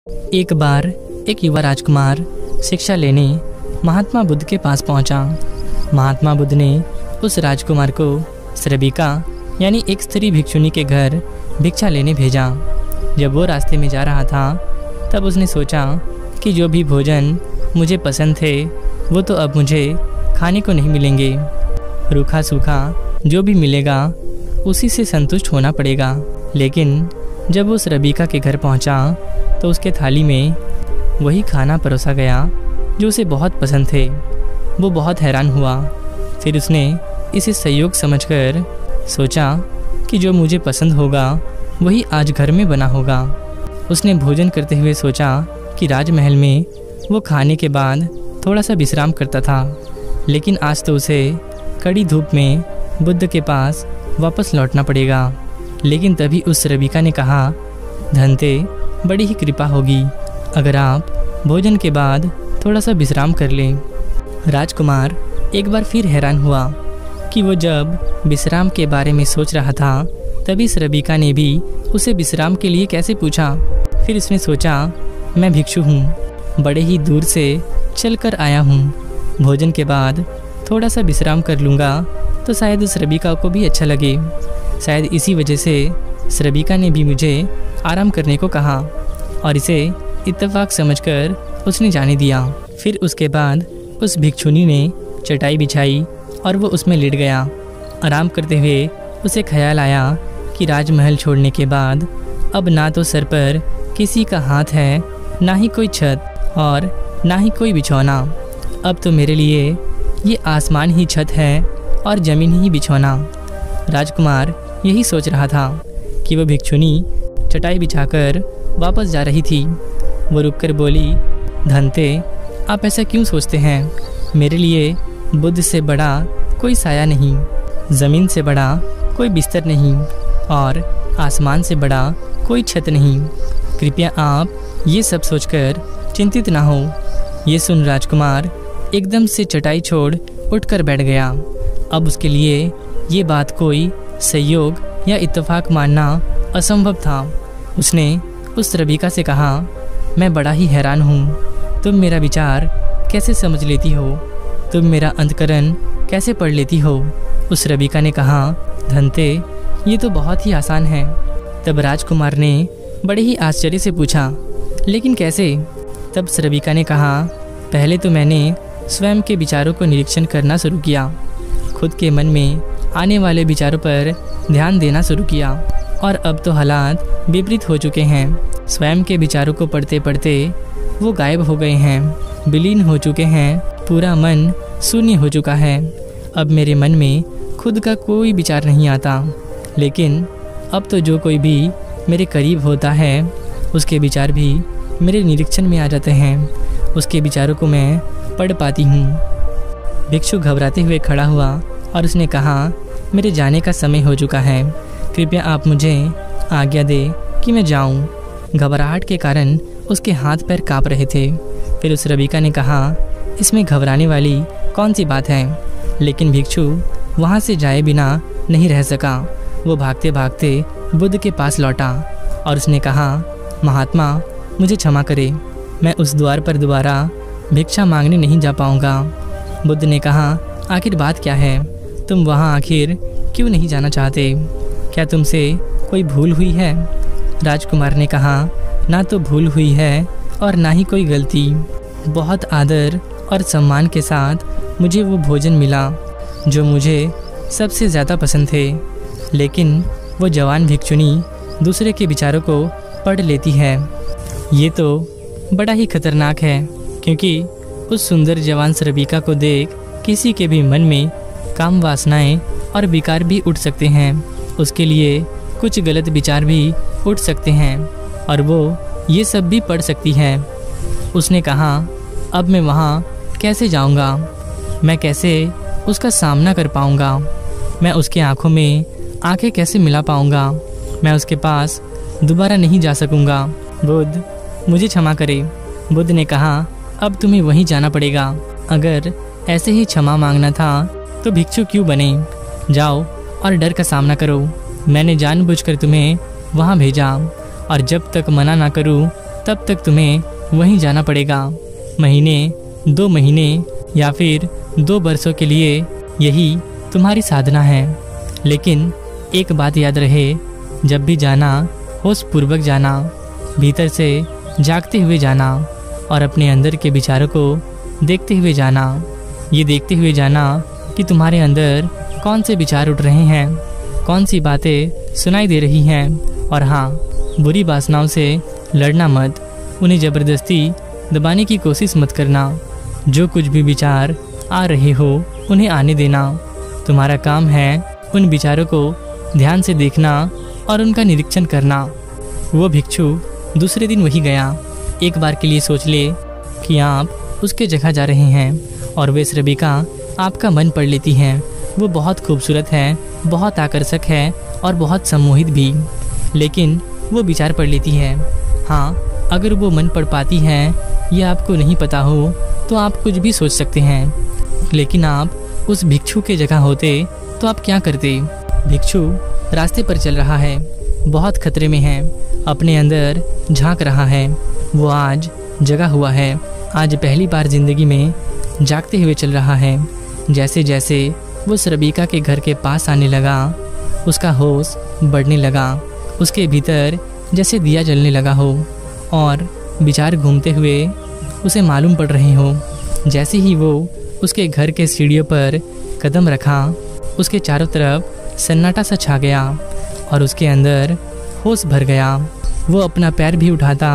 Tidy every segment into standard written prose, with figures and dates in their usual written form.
एक बार एक युवा राजकुमार शिक्षा लेने महात्मा बुद्ध के पास पहुंचा। महात्मा बुद्ध ने उस राजकुमार को श्रबिका यानी एक स्त्री भिक्षुनी के घर भिक्षा लेने भेजा। जब वो रास्ते में जा रहा था तब उसने सोचा कि जो भी भोजन मुझे पसंद थे वो तो अब मुझे खाने को नहीं मिलेंगे। रूखा सूखा जो भी मिलेगा उसी से संतुष्ट होना पड़ेगा। लेकिन जब वो श्रबिका के घर पहुंचा तो उसके थाली में वही खाना परोसा गया जो उसे बहुत पसंद थे। वो बहुत हैरान हुआ। फिर उसने इसे संयोग समझकर सोचा कि जो मुझे पसंद होगा वही आज घर में बना होगा। उसने भोजन करते हुए सोचा कि राजमहल में वो खाने के बाद थोड़ा सा विश्राम करता था, लेकिन आज तो उसे कड़ी धूप में बुद्ध के पास वापस लौटना पड़ेगा। लेकिन तभी उस श्रबिका ने कहा, धनते, बड़ी ही कृपा होगी अगर आप भोजन के बाद थोड़ा सा विश्राम कर लें। राजकुमार एक बार फिर हैरान हुआ कि वो जब विश्राम के बारे में सोच रहा था तभी श्रबिका ने भी उसे विश्राम के लिए कैसे पूछा। फिर उसने सोचा, मैं भिक्षु हूँ, बड़े ही दूर से चल कर आया हूँ। भोजन के बाद थोड़ा सा विश्राम कर लूँगा तो शायद उस श्रबिका को भी अच्छा लगे। शायद इसी वजह से श्रबिका ने भी मुझे आराम करने को कहा और इसे इत्तेफाक समझकर उसने जाने दिया। फिर उसके बाद उस भिक्षुनी ने चटाई बिछाई और वो उसमें लेट गया। आराम करते हुए उसे ख्याल आया कि राजमहल छोड़ने के बाद अब ना तो सर पर किसी का हाथ है, ना ही कोई छत और ना ही कोई बिछौना। अब तो मेरे लिए ये आसमान ही छत है और ज़मीन ही बिछौना। राजकुमार यही सोच रहा था कि वह भिक्षुनी चटाई बिछाकर वापस जा रही थी। वो रुककर बोली, धनते, आप ऐसा क्यों सोचते हैं? मेरे लिए बुद्ध से बड़ा कोई साया नहीं, ज़मीन से बड़ा कोई बिस्तर नहीं और आसमान से बड़ा कोई छत नहीं। कृपया आप ये सब सोचकर चिंतित ना हो। ये सुन राजकुमार एकदम से चटाई छोड़ उठकर बैठ गया। अब उसके लिए ये बात कोई संयोग या इत्तेफाक मानना असंभव था। उसने उस श्रबिका से कहा, मैं बड़ा ही हैरान हूँ, तुम मेरा विचार कैसे समझ लेती हो? तुम मेरा अंतःकरण कैसे पढ़ लेती हो? उस श्रबिका ने कहा, धनते, ये तो बहुत ही आसान है। तब राजकुमार ने बड़े ही आश्चर्य से पूछा, लेकिन कैसे? तब श्रबिका ने कहा, पहले तो मैंने स्वयं के विचारों को निरीक्षण करना शुरू किया, खुद के मन में आने वाले विचारों पर ध्यान देना शुरू किया और अब तो हालात विपरीत हो चुके हैं। स्वयं के विचारों को पढ़ते पढ़ते वो गायब हो गए हैं, विलीन हो चुके हैं, पूरा मन शून्य हो चुका है। अब मेरे मन में खुद का कोई विचार नहीं आता, लेकिन अब तो जो कोई भी मेरे करीब होता है उसके विचार भी मेरे निरीक्षण में आ जाते हैं, उसके विचारों को मैं पढ़ पाती हूँ। भिक्षु घबराते हुए खड़ा हुआ और उसने कहा, मेरे जाने का समय हो चुका है, कृपया आप मुझे आज्ञा दे कि मैं जाऊं। घबराहट के कारण उसके हाथ पैर काँप रहे थे। फिर उस श्रबिका ने कहा, इसमें घबराने वाली कौन सी बात है? लेकिन भिक्षु वहाँ से जाए बिना नहीं रह सका। वो भागते भागते बुद्ध के पास लौटा और उसने कहा, महात्मा, मुझे क्षमा करे, मैं उस द्वार पर दोबारा भिक्षा मांगने नहीं जा पाऊँगा। बुद्ध ने कहा, आखिर बात क्या है? तुम वहाँ आखिर क्यों नहीं जाना चाहते? क्या तुमसे कोई भूल हुई है? राजकुमार ने कहा, ना तो भूल हुई है और ना ही कोई गलती। बहुत आदर और सम्मान के साथ मुझे वो भोजन मिला जो मुझे सबसे ज़्यादा पसंद थे, लेकिन वो जवान भिक्षुनी दूसरे के विचारों को पढ़ लेती है। ये तो बड़ा ही खतरनाक है, क्योंकि उस सुंदर जवान श्रबिका को देख किसी के भी मन में काम वासनाएं और विकार भी उठ सकते हैं। उसके लिए कुछ गलत विचार भी उठ सकते हैं और वो ये सब भी पढ़ सकती है। उसने कहा, अब मैं वहाँ कैसे जाऊँगा? मैं कैसे उसका सामना कर पाऊँगा? मैं उसके आँखों में आंखें कैसे मिला पाऊँगा? मैं उसके पास दोबारा नहीं जा सकूँगा। बुद्ध, मुझे क्षमा करे। बुद्ध ने कहा, अब तुम्हें वहीं जाना पड़ेगा। अगर ऐसे ही क्षमा मांगना था तो भिक्षु क्यों बने? जाओ और डर का सामना करो। मैंने जानबूझकर तुम्हें वहाँ भेजा और जब तक मना ना करूँ तब तक तुम्हें वहीं जाना पड़ेगा। महीने, 2 महीने या फिर 2 बरसों के लिए यही तुम्हारी साधना है। लेकिन एक बात याद रहे, जब भी जाना होश पूर्वक जाना, भीतर से जागते हुए जाना और अपने अंदर के विचारों को देखते हुए जाना। ये देखते हुए जाना कि तुम्हारे अंदर कौन से विचार उठ रहे हैं, कौन सी बातें सुनाई दे रही हैं। और हाँ, बुरी वासनाओं से लड़ना मत, उन्हें ज़बरदस्ती दबाने की कोशिश मत करना। जो कुछ भी विचार आ रहे हो उन्हें आने देना। तुम्हारा काम है उन विचारों को ध्यान से देखना और उनका निरीक्षण करना। वो भिक्षु दूसरे दिन वही गया। एक बार के लिए सोच ले कि आप उसके जगह जा रहे हैं और वे श्रबिका आपका मन पढ़ लेती हैं। वो बहुत खूबसूरत है, बहुत आकर्षक है और बहुत सम्मोहित भी। लेकिन वो विचार पढ़ लेती है। हाँ, अगर वो मन पढ़ पाती है, यह आपको नहीं पता हो तो आप कुछ भी सोच सकते हैं। लेकिन आप उस भिक्षु के जगह होते तो आप क्या करते? भिक्षु रास्ते पर चल रहा है, बहुत खतरे में है, अपने अंदर झांक रहा है। वो आज जगा हुआ है, आज पहली बार जिंदगी में जागते हुए चल रहा है। जैसे जैसे वो श्रबिका के घर के पास आने लगा, उसका होश बढ़ने लगा। उसके भीतर जैसे दिया जलने लगा हो और विचार घूमते हुए उसे मालूम पड़ रहे हो। जैसे ही वो उसके घर के सीढ़ियों पर कदम रखा, उसके चारों तरफ सन्नाटा सा छा गया और उसके अंदर होश भर गया। वो अपना पैर भी उठाता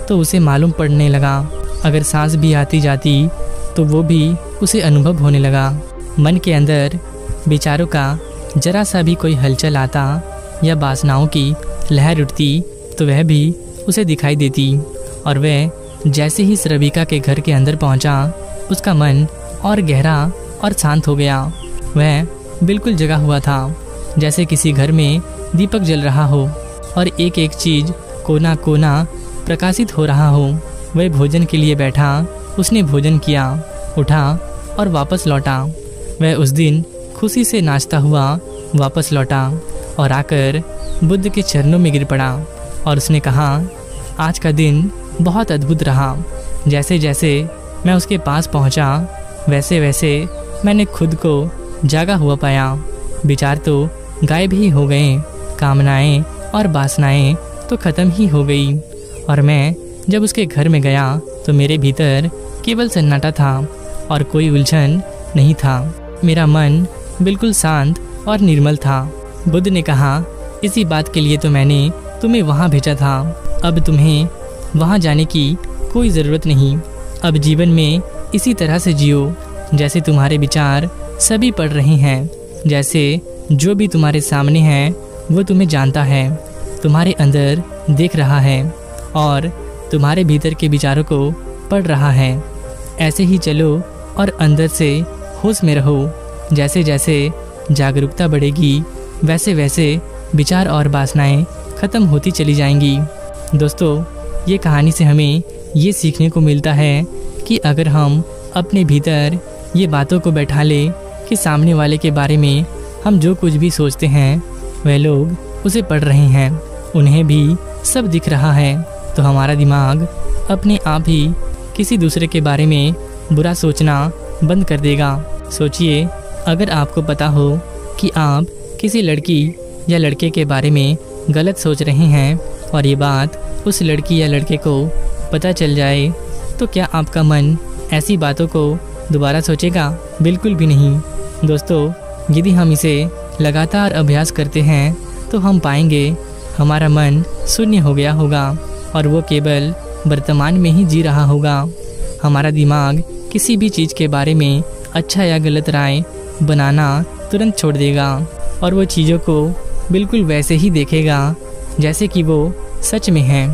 तो उसे मालूम पड़ने लगा, अगर सांस भी आती जाती तो वो भी उसे अनुभव होने लगा। मन के अंदर विचारों का जरा सा भी कोई हलचल आता या वासनाओं की लहर उठती तो वह भी उसे दिखाई देती। और वह जैसे ही श्रबिका के घर के अंदर पहुंचा, उसका मन और गहरा और शांत हो गया। वह बिल्कुल जगा हुआ था, जैसे किसी घर में दीपक जल रहा हो और एक एक चीज कोना कोना प्रकाशित हो रहा हो। वह भोजन के लिए बैठा, उसने भोजन किया, उठा और वापस लौटा। वह उस दिन खुशी से नाचता हुआ वापस लौटा और आकर बुद्ध के चरणों में गिर पड़ा और उसने कहा, आज का दिन बहुत अद्भुत रहा। जैसे जैसे मैं उसके पास पहुंचा, वैसे वैसे मैंने खुद को जागा हुआ पाया। विचार तो गायब ही हो गए, कामनाएं और वासनाएं तो खत्म ही हो गई। और मैं जब उसके घर में गया तो मेरे भीतर केवल सन्नाटा था और कोई उलझन नहीं था। मेरा मन बिल्कुल शांत और निर्मल था। बुद्ध ने कहा, इसी बात के लिए तो मैंने तुम्हें वहाँ भेजा था। अब तुम्हें वहाँ जाने की कोई ज़रूरत नहीं। अब जीवन में इसी तरह से जियो जैसे तुम्हारे विचार सभी पढ़ रहे हैं। जैसे जो भी तुम्हारे सामने है वो तुम्हें जानता है, तुम्हारे अंदर देख रहा है और तुम्हारे भीतर के विचारों को पढ़ रहा है। ऐसे ही चलो और अंदर से होश में रहो। जैसे जैसे जागरूकता बढ़ेगी, वैसे वैसे विचार और वासनाएं खत्म होती चली जाएंगी। दोस्तों, ये कहानी से हमें ये सीखने को मिलता है कि अगर हम अपने भीतर ये बातों को बैठा ले कि सामने वाले के बारे में हम जो कुछ भी सोचते हैं वह लोग उसे पढ़ रहे हैं, उन्हें भी सब दिख रहा है, तो हमारा दिमाग अपने आप ही किसी दूसरे के बारे में बुरा सोचना बंद कर देगा। सोचिए, अगर आपको पता हो कि आप किसी लड़की या लड़के के बारे में गलत सोच रहे हैं और ये बात उस लड़की या लड़के को पता चल जाए, तो क्या आपका मन ऐसी बातों को दोबारा सोचेगा? बिल्कुल भी नहीं। दोस्तों, यदि हम इसे लगातार अभ्यास करते हैं तो हम पाएंगे हमारा मन शून्य हो गया होगा और वो केवल वर्तमान में ही जी रहा होगा। हमारा दिमाग किसी भी चीज़ के बारे में अच्छा या गलत राय बनाना तुरंत छोड़ देगा और वो चीज़ों को बिल्कुल वैसे ही देखेगा जैसे कि वो सच में है।